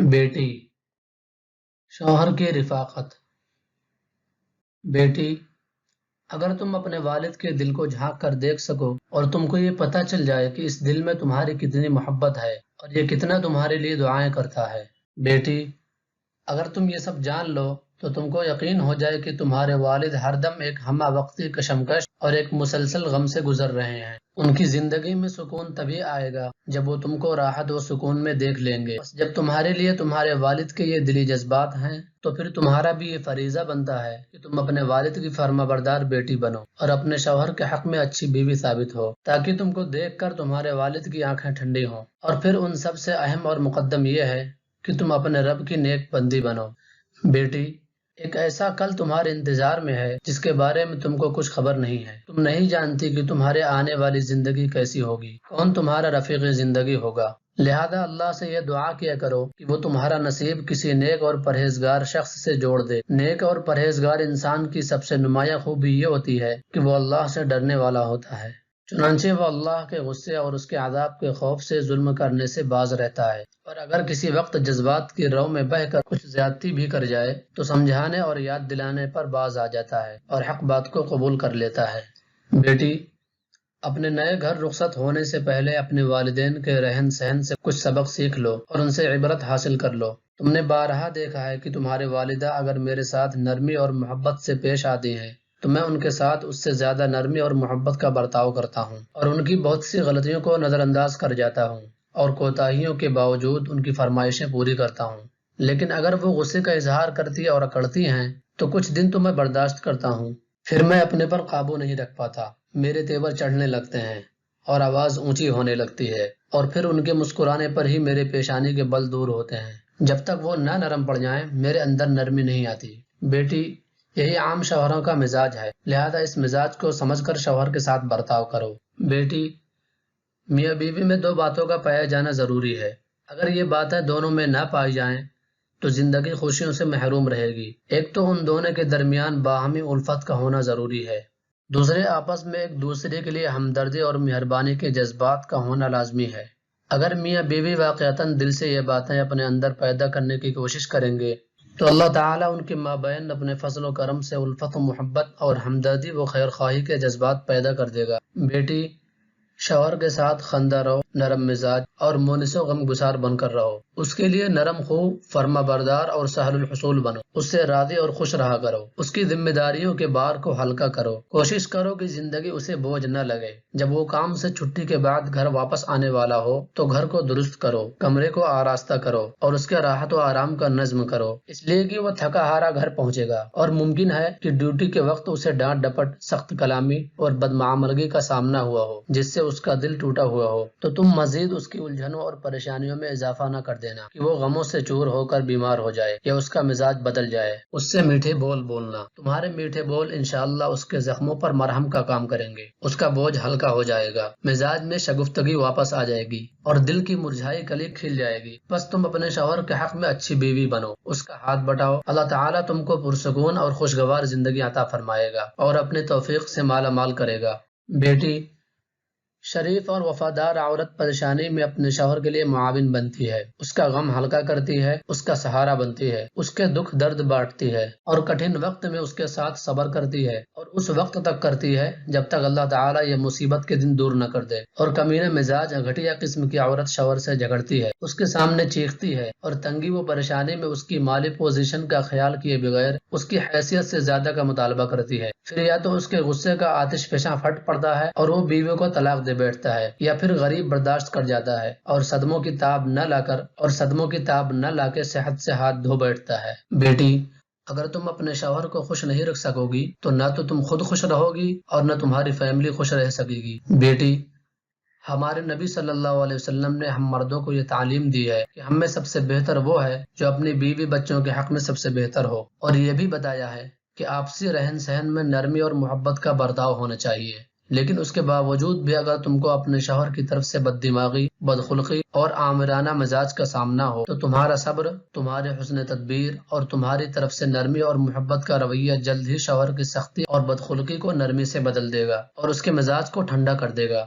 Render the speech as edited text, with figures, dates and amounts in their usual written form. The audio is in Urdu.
بیٹی، شوہر کی رفاقت۔ بیٹی، اگر تم اپنے والد کے دل کو جھانک کر دیکھ سکو اور تم کو یہ پتہ چل جائے کہ اس دل میں تمہاری کتنی محبت ہے اور یہ کتنا تمہارے لیے دعائیں کرتا ہے۔ بیٹی، اگر تم یہ سب جان لو تو تم کو یقین ہو جائے کہ تمہارے والد ہر دم ایک ہمہ وقتی کشمکش اور ایک مسلسل غم سے گزر رہے ہیں۔ ان کی زندگی میں سکون تبھی آئے گا جب وہ تم کو راحت و سکون میں دیکھ لیں گے۔ جب تمہارے لیے تمہارے والد کے یہ دلی جذبات ہیں تو پھر تمہارا بھی یہ فریضہ بنتا ہے کہ تم اپنے والد کی فرما بردار بیٹی بنو اور اپنے شوہر کے حق میں اچھی بیوی ثابت ہو، تاکہ تم کو دیکھ کر تمہارے والد کی آنکھیں ٹھنڈی ہوں۔ اور پھر ان سب سے اہم اور مقدم یہ ہے کہ تم اپنے رب کی نیک بندی بنو۔ بیٹی، ایک ایسا کل تمہارے انتظار میں ہے جس کے بارے میں تم کو کچھ خبر نہیں ہے۔ تم نہیں جانتی کہ تمہارے آنے والی زندگی کیسی ہوگی، کون تمہارا رفیق زندگی ہوگا۔ لہذا اللہ سے یہ دعا کیا کرو کہ وہ تمہارا نصیب کسی نیک اور پرہیزگار شخص سے جوڑ دے۔ نیک اور پرہیزگار انسان کی سب سے نمایاں خوبی یہ ہوتی ہے کہ وہ اللہ سے ڈرنے والا ہوتا ہے، چنانچہ وہ اللہ کے غصے اور اس کے عذاب کے خوف سے ظلم کرنے سے باز رہتا ہے، اور اگر کسی وقت جذبات کی رو میں بہہ کر کچھ زیادتی بھی کر جائے تو سمجھانے اور یاد دلانے پر باز آ جاتا ہے اور حق بات کو قبول کر لیتا ہے۔ بیٹی، اپنے نئے گھر رخصت ہونے سے پہلے اپنے والدین کے رہن سہن سے کچھ سبق سیکھ لو اور ان سے عبرت حاصل کر لو۔ تم نے بارہا دیکھا ہے کہ تمہارے والدہ اگر میرے ساتھ نرمی اور محبت سے پیش آتی ہیں تو میں ان کے ساتھ اس سے زیادہ نرمی اور محبت کا برتاؤ کرتا ہوں اور ان کی بہت سی غلطیوں کو نظر انداز کر جاتا ہوں اور کوتاہیوں کے باوجود ان کی فرمائشیں پوری کرتا ہوں۔ لیکن اگر وہ غصے کا اظہار کرتی اور اکڑتی ہیں تو کچھ دن تو میں برداشت کرتا ہوں، پھر میں اپنے پر قابو نہیں رکھ پاتا، میرے تیور چڑھنے لگتے ہیں اور آواز اونچی ہونے لگتی ہے، اور پھر ان کے مسکرانے پر ہی میرے پیشانی کے بل دور ہوتے ہیں۔ جب تک وہ نہ نرم پڑ جائیں میرے اندر نرمی نہیں آتی۔ بیٹی، یہی عام شوہروں کا مزاج ہے، لہذا اس مزاج کو سمجھ کر شوہر کے ساتھ برتاؤ کرو۔ بیٹی، میاں بیوی میں دو باتوں کا پایا جانا ضروری ہے۔ اگر یہ باتیں دونوں میں نہ پائی جائیں تو زندگی خوشیوں سے محروم رہے گی۔ ایک تو ان دونوں کے درمیان باہمی الفت کا ہونا ضروری ہے، دوسرے آپس میں ایک دوسرے کے لیے ہمدردی اور مہربانی کے جذبات کا ہونا لازمی ہے۔ اگر میاں بیوی واقعتاً دل سے یہ باتیں اپنے اندر پیدا کرنے کی کوشش کریں گے تو اللہ تعالیٰ ان کے مابین اپنے فضل و کرم سے الفت و محبت اور ہمدردی و خیر خواہی کے جذبات پیدا کر دے گا۔ بیٹی، شوہر کے ساتھ خندہ رہو، نرم مزاج اور مونس و غم گسار بن کر رہو۔ اس کے لیے نرم خو، فرما بردار اور سہل الحصول بنو۔ اس سے راضی اور خوش رہا کرو، اس کی ذمہ داریوں کے بار کو ہلکا کرو۔ کوشش کرو کہ زندگی اسے بوجھ نہ لگے۔ جب وہ کام سے چھٹی کے بعد گھر واپس آنے والا ہو تو گھر کو درست کرو، کمرے کو آراستہ کرو اور اس کے راحت و آرام کا نظم کرو، اس لیے کہ وہ تھکا ہارا گھر پہنچے گا اور ممکن ہے کہ ڈیوٹی کے وقت اسے ڈانٹ ڈپٹ، سخت کلامی اور بدمعاملگی کا سامنا ہوا ہو جس سے اس کا دل ٹوٹا ہوا ہو، تو تم مزید اس کی الجھنوں اور پریشانیوں میں اضافہ نہ کر دینا کہ وہ غموں سے چور ہو کر بیمار ہو جائے یا اس کا مزاج بدل جائے۔ اس سے میٹھے بول بولنا، تمہارے میٹھے بول انشاءاللہ اس کے زخموں پر مرہم کا کام کریں گے، اس کا بوجھ ہلکا ہو جائے گا، مزاج میں شگفتگی واپس آ جائے گی اور دل کی مرجھائی کلی کھل جائے گی۔ بس تم اپنے شوہر کے حق میں اچھی بیوی بنو، اس کا ہاتھ بٹاؤ، اللہ تعالیٰ تم کو پرسکون اور خوشگوار زندگی عطا فرمائے گا اور اپنے توفیق سے مالا مال کرے گا۔ بیٹی، شریف اور وفادار عورت پریشانی میں اپنے شوہر کے لیے معاون بنتی ہے، اس کا غم ہلکا کرتی ہے، اس کا سہارا بنتی ہے، اس کے دکھ درد بانٹتی ہے اور کٹھن وقت میں اس کے ساتھ صبر کرتی ہے، اور اس وقت تک کرتی ہے جب تک اللہ تعالیٰ یہ مصیبت کے دن دور نہ کر دے۔ اور کمینہ مزاج گھٹیا قسم کی عورت شوہر سے جھگڑتی ہے، اس کے سامنے چیختی ہے اور تنگی و پریشانی میں اس کی مالی پوزیشن کا خیال کیے بغیر اس کی حیثیت سے زیادہ کا مطالبہ کرتی ہے۔ پھر یا تو اس کے غصے کا آتش فشاں پھٹ پڑتا ہے اور وہ بیوی کو طلاق دے بیٹھتا ہے، یا پھر غریب برداشت کر جاتا ہے اور صدموں کی تاب نہ لا کے صحت سے ہاتھ دھو بیٹھتا ہے۔ بیٹی، اگر تم اپنے شوہر کو خوش نہیں رکھ سکو گی تو نہ تو تم خود خوش رہو گی اور نہ تمہاری فیملی خوش رہ سکے گی۔ بیٹی، ہمارے نبی صلی اللہ علیہ وسلم نے ہم مردوں کو یہ تعلیم دی ہے کہ ہم میں سب سے بہتر وہ ہے جو اپنی بیوی بچوں کے حق میں سب سے بہتر ہو، اور یہ بھی بتایا ہے کہ آپسی رہن سہن میں نرمی اور محبت کا برتاؤ ہونا چاہیے۔ لیکن اس کے باوجود بھی اگر تم کو اپنے شوہر کی طرف سے بد دماغی، بدخلقی اور آمرانہ مزاج کا سامنا ہو تو تمہارا صبر، تمہارے حسن تدبیر اور تمہاری طرف سے نرمی اور محبت کا رویہ جلد ہی شوہر کی سختی اور بدخلقی کو نرمی سے بدل دے گا اور اس کے مزاج کو ٹھنڈا کر دے گا۔